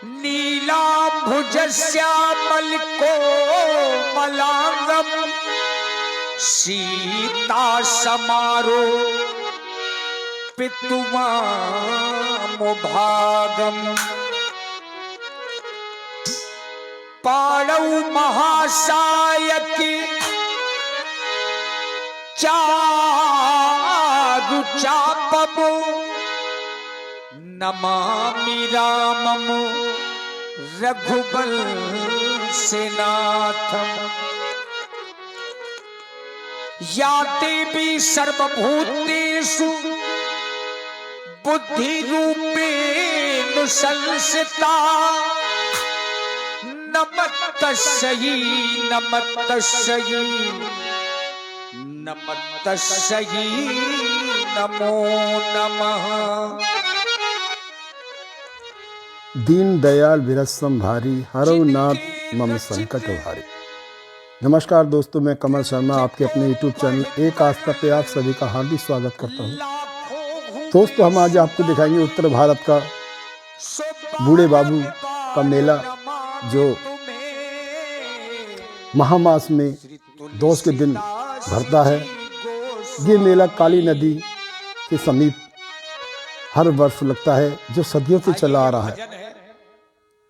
नीलाम्भुजस्यामलकोमलाङ्गं सीता समारो पितुमामुभागम् पाणौ महासायकी चारुचापमु नमामि राममु रघुवंशनाथम्। या देवी सर्वभूतेषु बुद्धिरूपेण संस्थिता नमस्तस्यै नमस्तस्यै नमस्तस्यै नमो नमः। दीन दयाल विरसम भारी हरौ नाथ मम संकट भारी। नमस्कार दोस्तों, मैं कमल शर्मा आपके अपने YouTube चैनल एक आस्था पे आप सभी का हार्दिक स्वागत करता हूँ। दोस्तों, हम आज आपको दिखाएंगे उत्तर भारत का बूढ़े बाबू का मेला, जो महामास में दोष के दिन भरता है। ये मेला काली नदी के समीप हर वर्ष लगता है, जो सदियों से चला आ रहा है।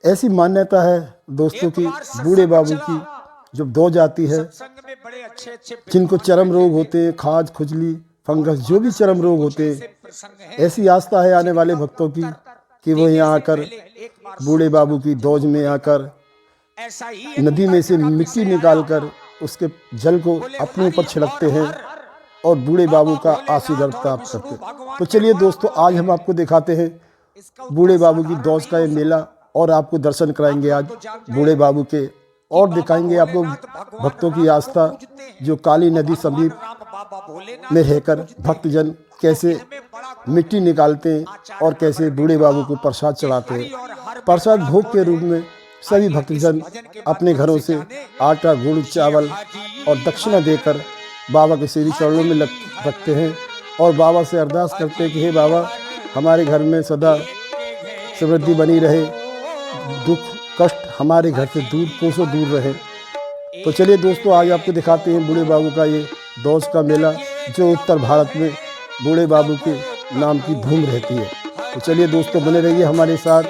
ऐसी मान्यता है दोस्तों की बूढ़े बाबू की जब दोज आती है, जिनको चर्म रोग होते हैं, खाज खुजली फंगस जो भी चर्म रोग होते हैं, ऐसी आस्था है आने वाले भक्तों की कि वो यहाँ आकर बूढ़े बाबू की दोज में आकर नदी में से मिट्टी निकालकर उसके जल को अपने ऊपर छिड़कते हैं और बूढ़े बाबू का आशीर्वाद प्राप्त करते हैं। तो चलिए दोस्तों, आज हम आपको दिखाते हैं बूढ़े बाबू की दोज का ये मेला और आपको दर्शन कराएंगे आज बूढ़े बाबू के, और दिखाएंगे आपको भक्तों की आस्था जो काली नदी समीप में रहकर भक्तजन कैसे मिट्टी निकालते हैं और कैसे बूढ़े बाबू को प्रसाद चढ़ाते हैं। प्रसाद भोग के रूप में सभी भक्तजन अपने घरों से आटा गुड़ चावल और दक्षिणा देकर बाबा के श्री चरणों में रखते हैं और बाबा से अरदास करते हैं कि हे बाबा, हमारे घर में सदा समृद्धि बनी रहे, दुख कष्ट हमारे घर से दूर कोसों दूर रहे। तो चलिए दोस्तों, आज आपको दिखाते हैं बूढ़े बाबू का ये दोज का मेला, जो उत्तर भारत में बूढ़े बाबू के नाम की धूम रहती है। तो चलिए दोस्तों, बने रहिए हमारे साथ।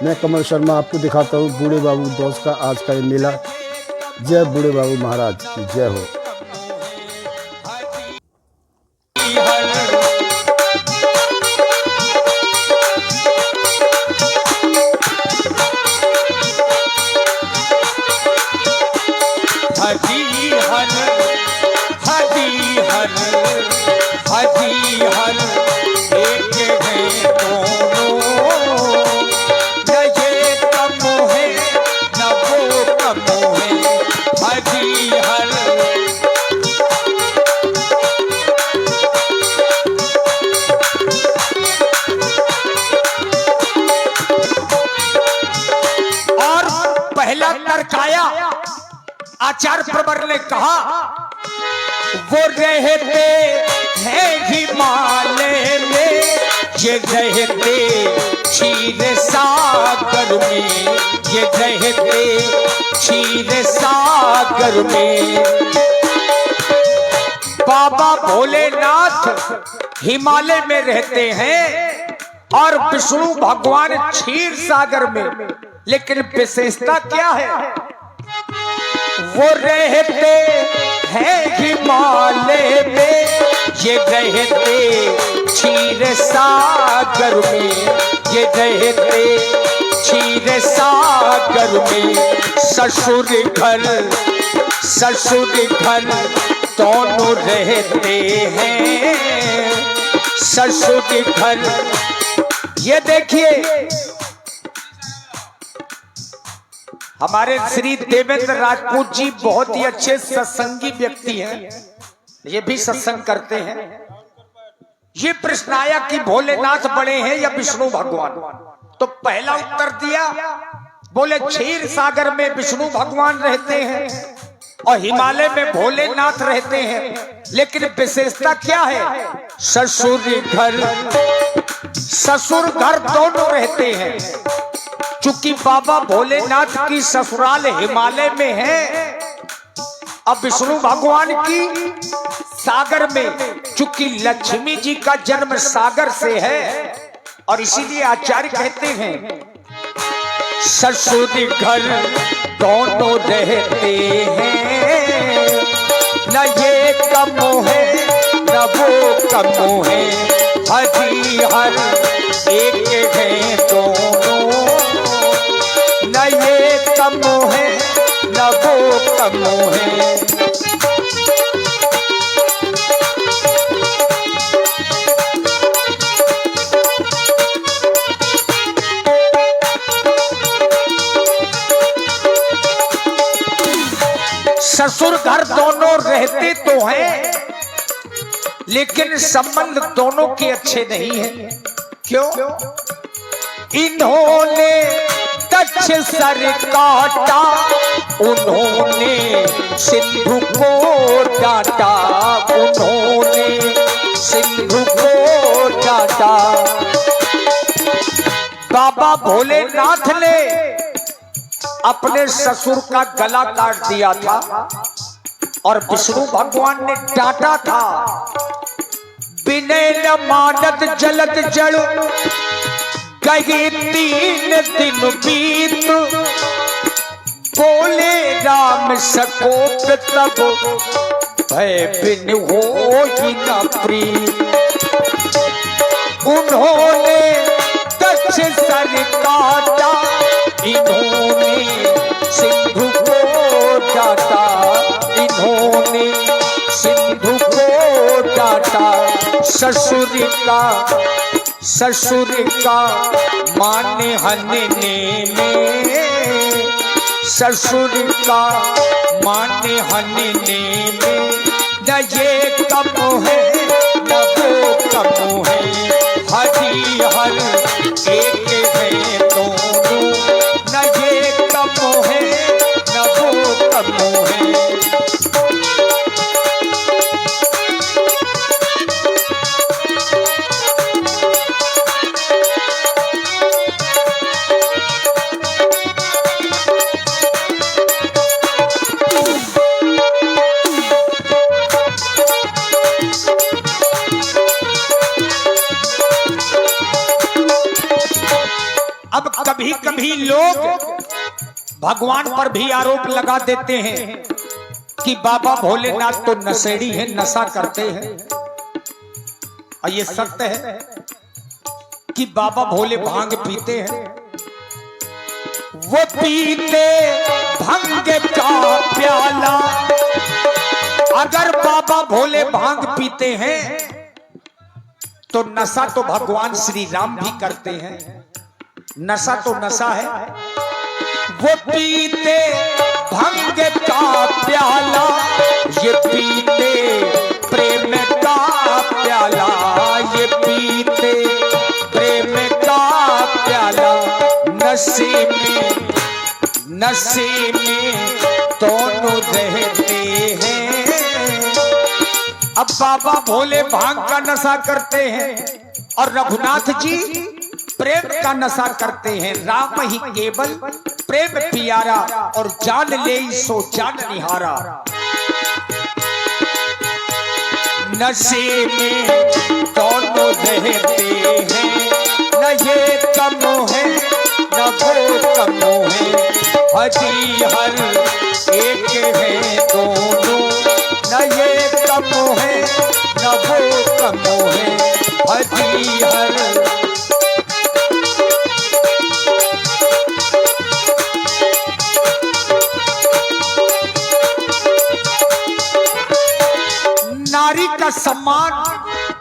मैं कमल शर्मा आपको दिखाता हूँ बूढ़े बाबू दोज का आज का ये मेला। जय बूढ़े बाबू महाराज की जय हो। हरि हर हरि हर हरि हर एक है दोनों, न ये कम है न वो कम है। हरि हर और पहला तर्काया आचार्य प्रवर ने कहा, वो रहते हैं हिमालय में, ये रहते क्षीर सागर में, ये रहते क्षीर सागर में। बाबा भोलेनाथ हिमालय में रहते हैं और विष्णु भगवान क्षीर सागर में। लेकिन विशेषता क्या है? वो रहते हैं हिमालय में, ये रहते क्षीर सागर में, ये रहते क्षीर सागर में। ससुर घर दोनों रहते हैं, ससुर घर। ये देखिए, हमारे श्री देवेंद्र राजपूत जी बहुत ही अच्छे सत्संगी व्यक्ति हैं, ये भी सत्संग करते हैं। ये प्रश्न आया कि भोलेनाथ बड़े हैं या विष्णु भगवान, तो पहला उत्तर दिया, बोले क्षीर सागर में विष्णु भगवान रहते हैं और हिमालय में भोलेनाथ रहते हैं। लेकिन विशेषता क्या है? ससुर घर दोनों रहते हैं। चूंकि बाबा भोलेनाथ की ससुराल हिमालय में है, अब विष्णु भगवान की सागर में, चूंकि लक्ष्मी जी का जन्म सागर से है, और इसीलिए आचार्य कहते हैं ससुर घर दोनों रहते हैं, न ये कम है न वो कम है, हरी हर एक है दोनों, न ये कम है न वो कम है। ससुर घर दोनों रहते तो हैं, लेकिन संबंध दोनों के अच्छे नहीं हैं। क्यों? इन्होंने दक्ष सर काटा, उन्होंने सिंधु को डांटा, उन्होंने सिंधु को डांटा। बाबा भोलेनाथ ने अपने ससुर का गला काट दिया था और विष्णु भगवान ने डांटा था। विनय न मानत जलत जड़, गए 3 दिन बीत, बोले राम सकोप तब, भय बिन हो ही न प्रीत। उन्होंने दक्ष सर काटा, इन्होंने सिंधु को डांटा, इन्होंने सिंधु को डांटा। ससुर का माने हनने में, ससुर का माने हनने में, न ये कम है न वो कम है, हरी हर एक है दोनों, न ये कम है न वो कम है। अब कभी कभी लोग भगवान पर भी आरोप लगा देते हैं कि बाबा भोलेनाथ तो नशेड़ी हैं, नशा करते हैं। और ये सत्य है कि बाबा भोले भांग पीते हैं। वो पीते भांग का प्याला, अगर बाबा भोले भांग पीते हैं तो नशा तो भगवान श्री राम भी करते हैं। नशा तो नशा है। वो पीते भांग का प्याला, ये पीते प्रेम का प्याला, ये पीते प्रेम का प्याला। नशे में दोनों रहते हैं। अब बाबा भोले भांग का नशा करते हैं और रघुनाथ जी प्रेम का नशा करते हैं। राम ही केवल प्रेम पियारा, और जान ले सो जान निहारा। नशे में दोनों रहते हैं, न ये कम है न वो कम है, हरी हर एक है दोनों, न ये कम है न वो कम है, हरी हर। नारी का सम्मान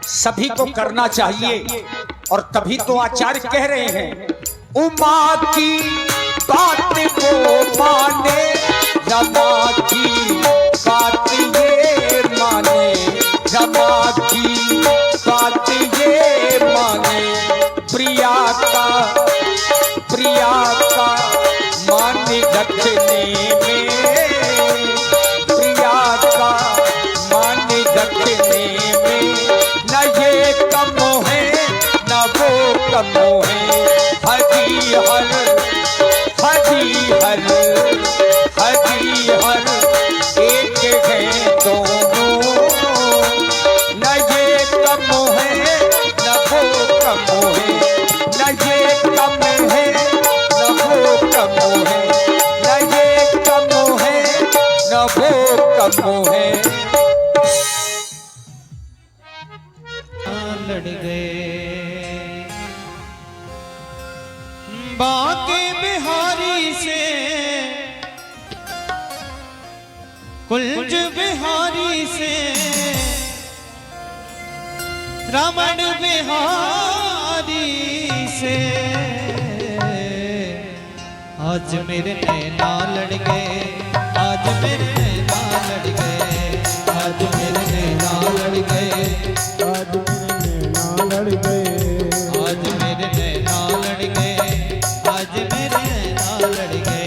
सभी को करना चाहिए, और तभी तो आचार्य कह रहे हैं उमा की बात को माने, रमा की बात ये माने, रमा की बात ये माने। प्रिया का मान रखने में, प्रिया का मान रखने में, न ये कम है न वो कम है, हरी हर बांके बिहारी से कुंज बिहारी से रमण बिहारी से आज मेरे नैना लड़ गए, आज मेरे नैना लड़ गए, आज मेरे नैना लड़ गए, आज मेरे नैना लड़ गए, आज मेरे नैना लड़ गए, आज मेरे नैना लड़ गए,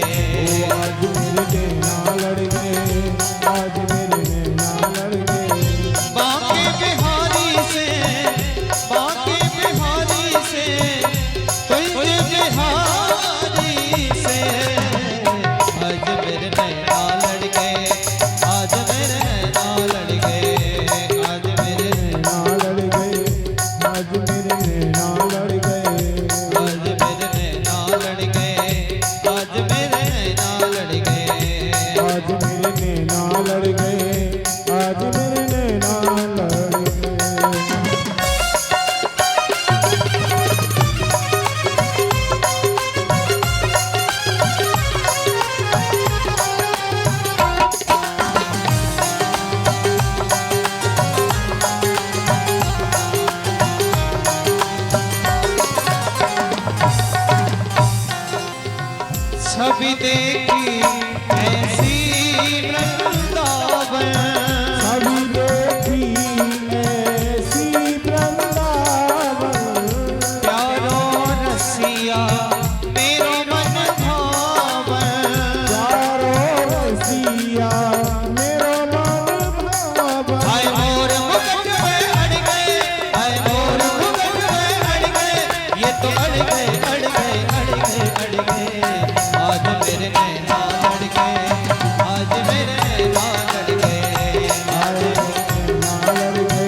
आज मेरे नैना लड़ गए, आज मेरे नैना लड़ गए। बांके बिहारी से, बांके बिहारी से, कुंज बिहारी से, आज मेरे नैना लड़ गए, आज मेरे नैना लड़ गए, आज मेरे नैना लड़ गए, आज मेरे नैना लड़ गए, आज मेरे नैना लड़ गए, आज मेरे नैना लड़ गए, आज मेरे नैना लड़ गए, आज मेरे नैना लड़ गए। छवि देखी ऐसी वृंदावन, छवि देखी ऐसी वृंदावन, प्यारो रसिया मेरो मन भावन, प्यारो रसिया मेरो मन भावन। हाय मोर मुकुट में अड़ गए, हाय मोर मुकुट में अड़ गए, ये तो अड़ गए, अड़ गए, अड़ गए, अड़ गए, आज मेरे नैना लड़ गए, आज मेरे नैना लड़ गए, आज मेरे नैना लड़ गए, आज मेरे नैना लड़ गए।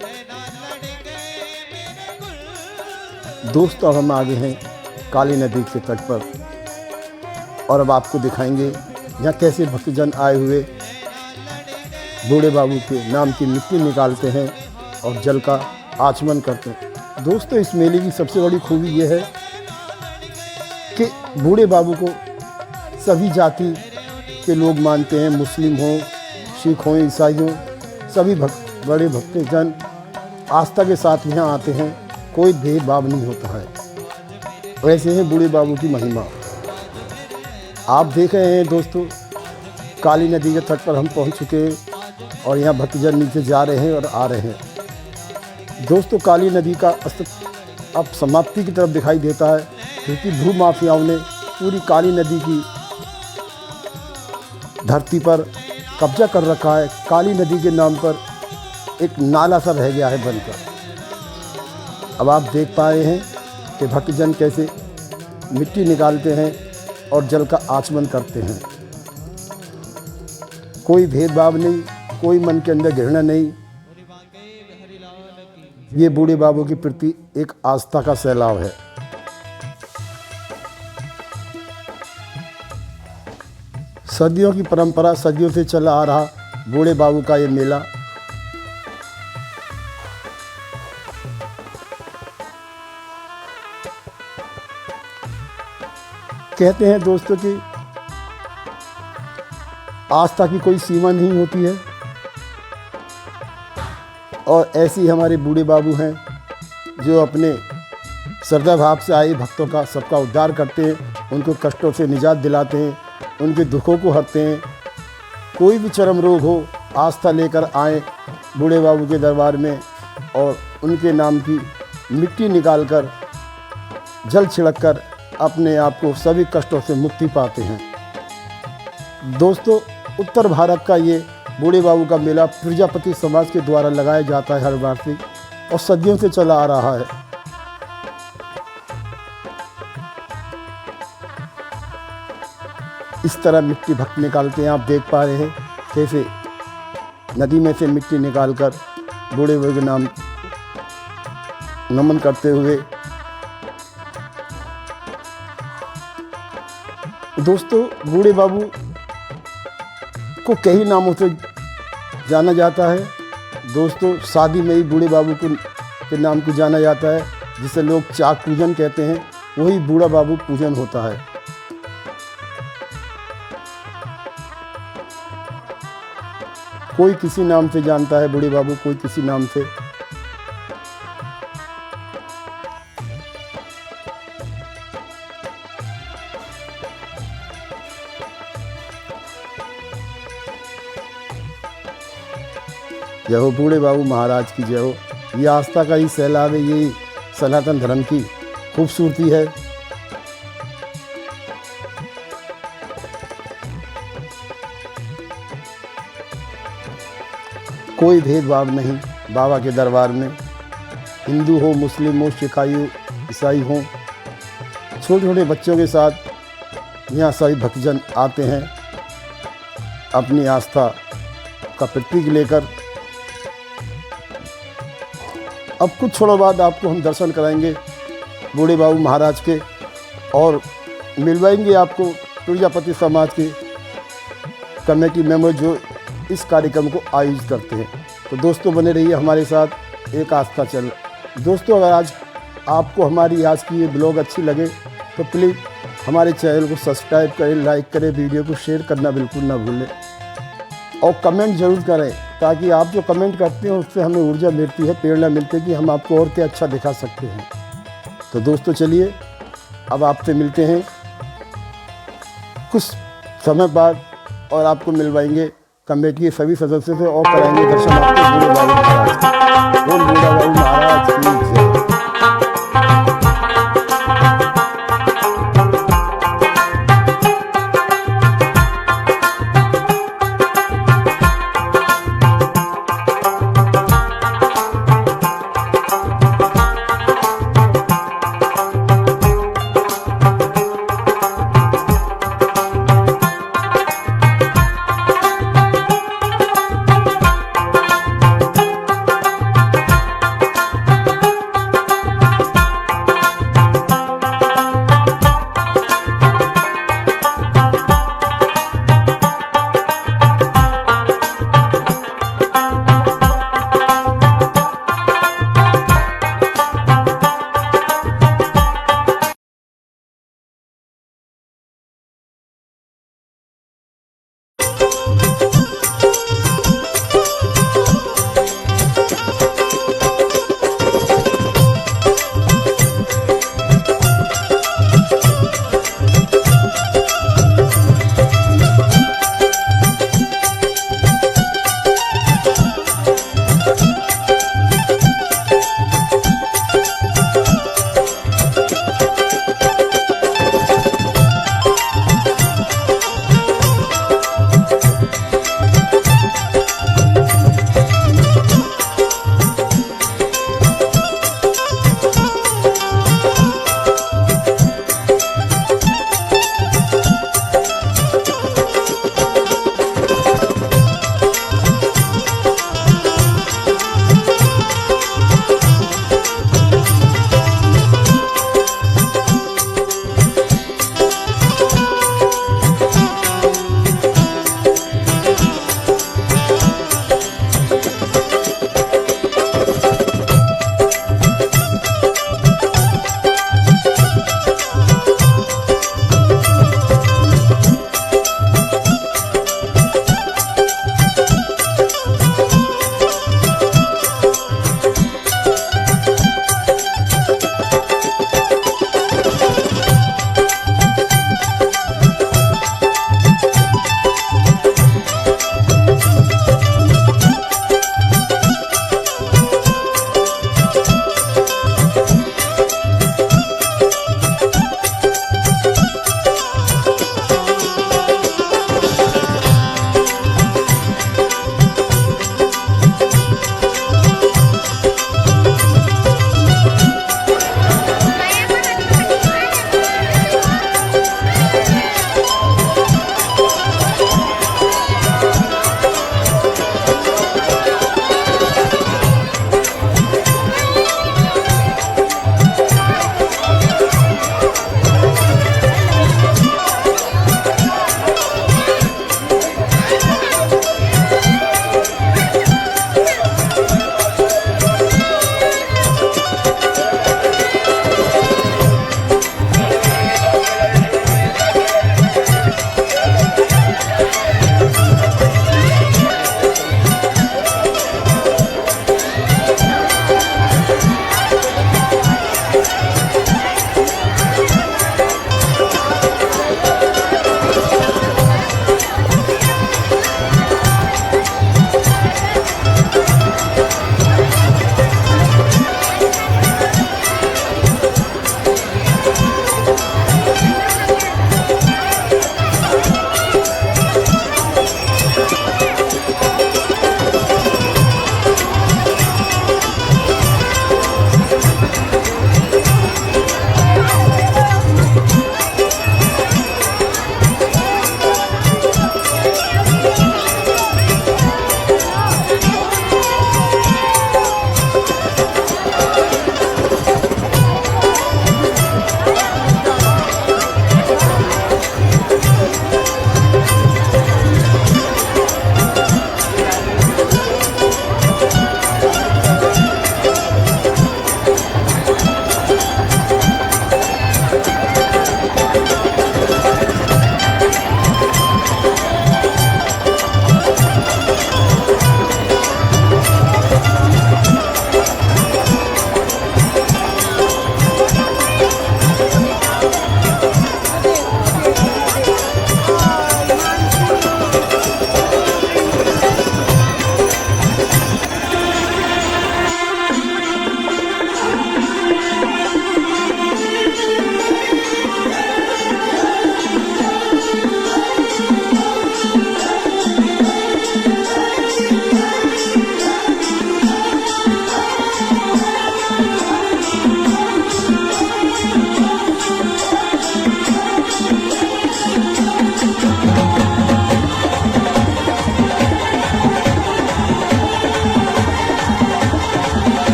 नैना लड़ गए नैना लड़ गए मेरे गुल। दोस्तों, अब हम आगे हैं काली नदी के तट पर और अब आपको दिखाएंगे यहाँ कैसे भक्तजन आए हुए बूढ़े बाबू के नाम की मिट्टी निकालते हैं और जल का आचमन करते हैं। दोस्तों, इस मेले की सबसे बड़ी खूबी यह है कि बूढ़े बाबू को सभी जाति के लोग मानते हैं, मुस्लिम हों, सिख हों, ईसाई हों, सभी बड़े भक्तजन आस्था के साथ यहाँ आते हैं, कोई भेदभाव नहीं होता है। वैसे हैं बूढ़े बाबू की महिमा। आप देख रहे हैं दोस्तों, काली नदी के तट पर हम पहुँच चुके हैं और यहाँ भक्तजन नीचे जा रहे हैं और आ रहे हैं। दोस्तों, काली नदी का अस्तित्व अब समाप्ति की तरफ दिखाई देता है, क्योंकि भू माफियाओं ने पूरी काली नदी की धरती पर कब्जा कर रखा है। काली नदी के नाम पर एक नाला सा रह गया है बनकर। अब आप देख पा रहे हैं कि भक्तजन कैसे मिट्टी निकालते हैं और जल का आचमन करते हैं। कोई भेदभाव नहीं, कोई मन के अंदर घृणा नहीं। ये बूढ़े बाबू के प्रति एक आस्था का सैलाब है। सदियों की परंपरा, सदियों से चला आ रहा बूढ़े बाबू का ये मेला कहते हैं दोस्तों कि आस्था की कोई सीमा नहीं होती है और ऐसे ही हमारे बूढ़े बाबू हैं जो अपने श्रद्धा भाव से आए भक्तों का सबका उद्धार करते हैं, उनको कष्टों से निजात दिलाते हैं, उनके दुखों को हरते हैं। कोई भी चरम रोग हो, आस्था लेकर आए बूढ़े बाबू के दरबार में और उनके नाम की मिट्टी निकालकर जल छिड़ककर अपने आप को सभी कष्टों से मुक्ति पाते हैं। दोस्तों, उत्तर भारत का ये बूढ़े बाबू का मेला प्रजापति समाज के द्वारा लगाया जाता है हर वार्षिक और सदियों से चला आ रहा है। इस तरह मिट्टी भक्त निकालते हैं। आप देख पा रहे हैं कैसे नदी में से मिट्टी निकालकर बूढ़े बाबू के नाम नमन करते हुए। दोस्तों, बूढ़े बाबू इनको कई नामों से जाना जाता है। दोस्तों, शादी में ही बूढ़े बाबू के नाम को जाना जाता है, जिसे लोग चाक पूजन कहते हैं, वही बूढ़ा बाबू पूजन होता है। कोई किसी नाम से जानता है बूढ़े बाबू, कोई किसी नाम से। जय हो बूढ़े बाबू महाराज की जय हो। ये आस्था का ही सैलाब है, ये सनातन धर्म की खूबसूरती है। कोई भेदभाव नहीं बाबा के दरबार में, हिंदू हो, मुस्लिम हो, सिखाई हो, ईसाई हो, छोटे छोटे बच्चों के साथ यहाँ सभी भक्तजन आते हैं अपनी आस्था का प्रतीक लेकर। अब कुछ क्षणों बाद आपको हम दर्शन कराएंगे बूढ़े बाबू महाराज के और मिलवाएंगे आपको प्रजापति समाज के कमेटी मेंबर जो इस कार्यक्रम को आयोजित करते हैं। तो दोस्तों, बने रहिए हमारे साथ, एक आस्था चल। दोस्तों, अगर आज आपको हमारी आज की ये ब्लॉग अच्छी लगे तो प्लीज़ हमारे चैनल को सब्सक्राइब करें, लाइक करें, वीडियो को शेयर करना बिल्कुल ना भूलें और कमेंट ज़रूर करें, ताकि आप जो कमेंट करते हैं उससे हमें ऊर्जा मिलती है, प्रेरणा मिलती है कि हम आपको और क्या अच्छा दिखा सकते हैं। तो दोस्तों, चलिए अब आपसे मिलते हैं कुछ समय बाद और आपको मिलवाएंगे कमेटी के सभी सदस्यों से और कराएंगे दर्शन आपके बूढ़े बाबू महाराज के। बोल बूढ़ा बाबू महाराज की जय।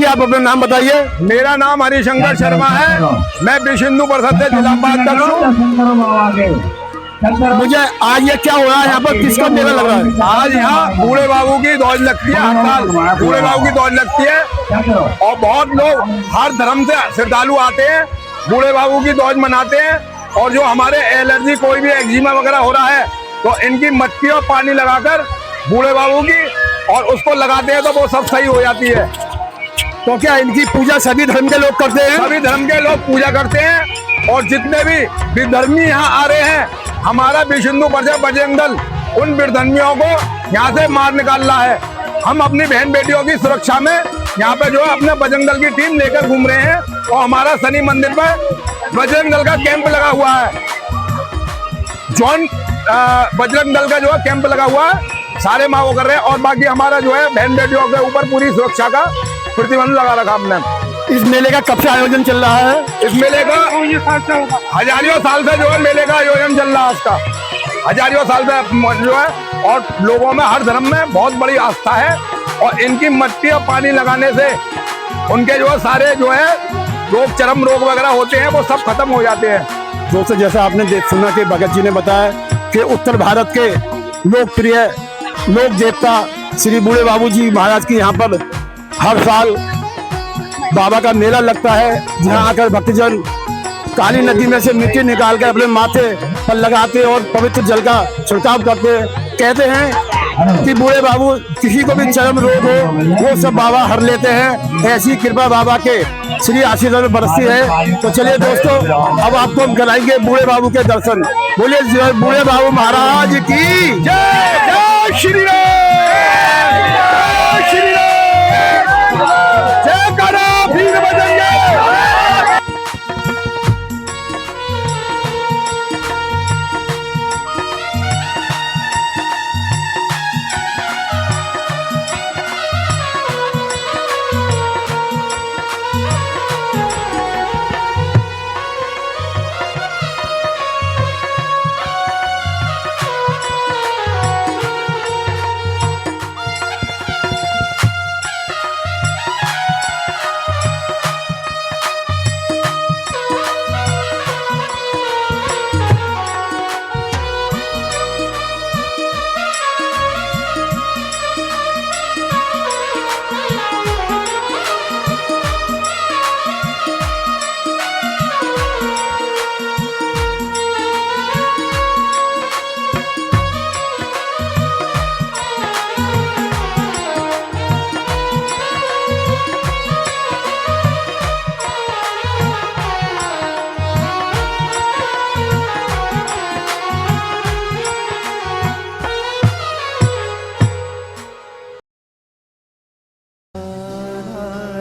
आप अपना नाम बताइए। मेरा नाम हरिशंकर शर्मा है। मैं विश्व हिंदू परिषद से जिला उपाध्यक्ष हूँ। मुझे आज ये क्या हो रहा है यहाँ पर, किसका मेला लग रहा है? आज यहाँ बूढ़े बाबू की दौड़ लगती है, हर साल बूढ़े बाबू की दौड़ लगती है और बहुत लोग हर धर्म से श्रद्धालु आते हैं, बूढ़े बाबू की दौड़ मनाते हैं। और जो हमारे एलर्जी कोई भी एक्जिमा वगैरह हो रहा है तो इनकी मट्टी और पानी लगाकर बूढ़े बाबू की और उसको लगाते हैं तो वो सब सही हो जाती है। तो क्या इनकी पूजा सभी धर्म के लोग करते हैं? सभी धर्म के लोग पूजा करते हैं और जितने भी विधर्मी यहाँ आ रहे हैं, हमारा विश्व हिंदू परिषद बजरंग दल उन विधर्मियों को यहाँ से मार निकाल रहा है। हम अपनी बहन बेटियों की सुरक्षा में यहाँ पे जो है अपने बजरंग दल की टीम लेकर घूम रहे हैं और हमारा शनि मंदिर पर बजरंग दल का कैंप लगा हुआ है। जॉइंट बजरंग दल का जो है कैंप लगा हुआ है, सारे माँ वो कर रहे हैं और बाकी हमारा जो है बहन बेटियों के ऊपर पूरी सुरक्षा का प्रतिबंध लगा रखा हमने। इस मेले का कब से आयोजन चल रहा है? इस मेले का हजारियों साल से जो है मेले का आयोजन चल रहा है। इसका हजारियों साल से जो है और लोगों में हर धर्म में बहुत बड़ी आस्था है और इनकी मट्टी और पानी लगाने से उनके जो है सारे जो है रोग, चरम रोग वगैरह होते हैं वो सब खत्म हो जाते हैं। दोस्तों, जैसा आपने सुना कि भगत जी ने बताया कि उत्तर भारत के लोकप्रिय लोक देवता श्री बूढ़े बाबू जी महाराज की यहाँ पर हर साल बाबा का मेला लगता है, जहाँ आकर भक्तजन काली नदी में से मिट्टी निकाल कर अपने माथे पर लगाते और पवित्र जल का छिड़काव करते। कहते हैं कि बूढ़े बाबू किसी को भी चरम रोग हो वो सब बाबा हर लेते हैं। ऐसी कृपा बाबा के श्री आशीर्वाद में बरसती है। तो चलिए दोस्तों, अब आपको हम कराएंगे बूढ़े बाबू के दर्शन। बोलिए बूढ़े बाबू महाराज की जय। जय श्री राम, जय श्री राम, जय करो फिर बजेंगे।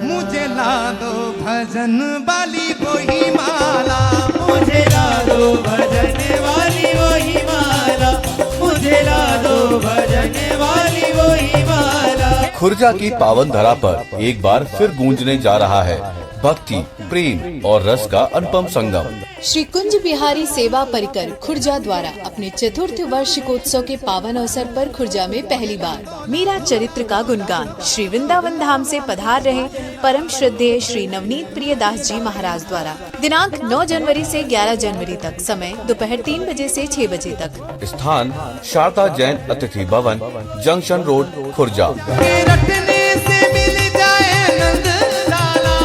मुझे ला दो भजन वाली वही माला, मुझे ला दो भजन वाली वही माला, मुझे ला दो भजन वाली वही माला। खुर्जा की पावन धरा पर एक बार फिर गूंजने जा रहा है भक्ति, प्रेम और रस का अनुपम संगम। श्री कुंज बिहारी सेवा परिकर खुर्जा द्वारा अपने चतुर्थ वार्षिकोत्सव के पावन अवसर पर खुर्जा में पहली बार मीरा चरित्र का गुणगान श्री वृंदावन धाम से पधार रहे परम श्रद्धेय श्री नवनीत प्रिय दास जी महाराज द्वारा दिनांक 9 जनवरी से 11 जनवरी तक, समय दोपहर 3 बजे से 6 बजे तक। स्थान शारदा जैन अतिथि भवन, जंक्शन रोड, खुर्जा। रटने से मिल जाए नंद लाला,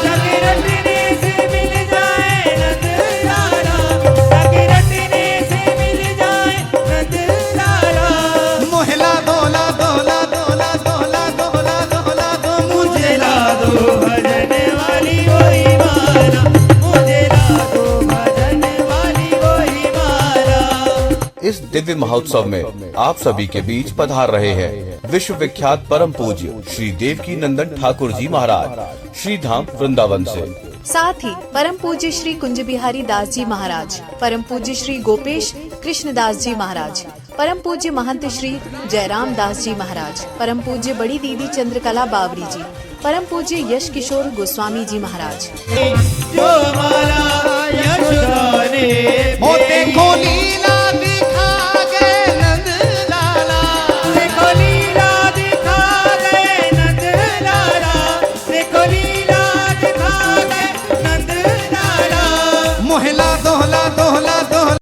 रटने से मिल जाए नंद लाला, रटने से मिल जाए नंद लाला। मोहला दोला दोला दोला दोला दोला दोला दो, मुझे ला दो भजन वाली वही माला, मुझे ला दो भजन वाली वही माला। इस दिव्य महोत्सव में आप सभी के बीच पधार रहे हैं विश्व विख्यात परम पूज्य श्री देवकी नंदन ठाकुर जी महाराज श्री धाम वृंदावन से। साथ ही परम पूज्य श्री कुंज बिहारी दास जी महाराज, परम पूज्य श्री गोपेश कृष्णदास जी महाराज, परम पूज्य महंत श्री जयराम दास जी महाराज, परम पूज्य बड़ी दीदी चंद्रकला बावरी जी, परम पूज्य यश किशोर गोस्वामी जी महाराज। जो हमारा यशोदा ने मोते खोली